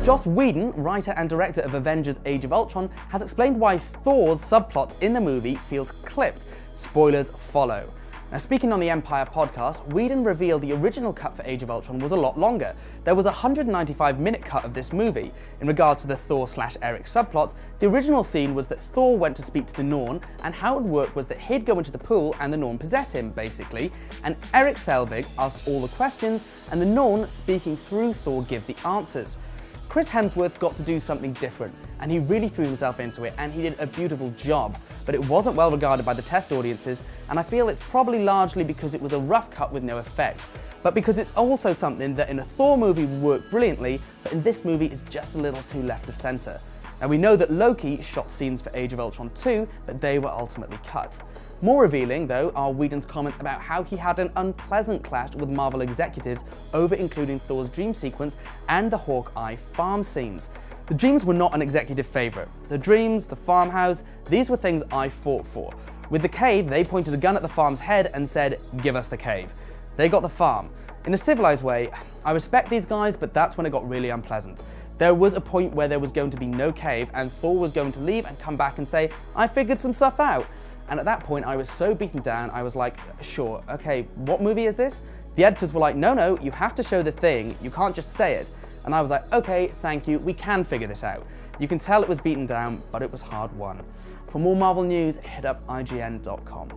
Joss Whedon, writer and director of Avengers Age of Ultron, has explained why Thor's subplot in the movie feels clipped. Spoilers follow. Now, speaking on the Empire podcast, Whedon revealed the original cut for Age of Ultron was a lot longer. There was a 195-minute cut of this movie. In regards to the Thor/Eric subplot, the original scene was that Thor went to speak to the Norn, and how it would work was that he'd go into the pool and the Norn possess him, basically, and Eric Selvig asked all the questions, and the Norn, speaking through Thor, give the answers. Chris Hemsworth got to do something different, and he really threw himself into it, and he did a beautiful job. But it wasn't well regarded by the test audiences, and I feel it's probably largely because it was a rough cut with no effect. But because it's also something that in a Thor movie would work brilliantly, but in this movie is just a little too left of centre. Now, we know that Loki shot scenes for Age of Ultron too, but they were ultimately cut. More revealing, though, are Whedon's comments about how he had an unpleasant clash with Marvel executives over including Thor's dream sequence and the Hawkeye farm scenes. The dreams were not an executive favourite. The dreams, the farmhouse, these were things I fought for. With the cave, they pointed a gun at the farm's head and said, "Give us the cave." They got the farm. In a civilised way, I respect these guys, but that's when it got really unpleasant. There was a point where there was going to be no cave and Thor was going to leave and come back and say, "I figured some stuff out." And at that point, I was so beaten down, I was like, sure, okay, what movie is this? The editors were like, no, you have to show the thing, you can't just say it. And I was like, okay, thank you, we can figure this out. You can tell it was beaten down, but it was hard won. For more Marvel news, hit up IGN.com.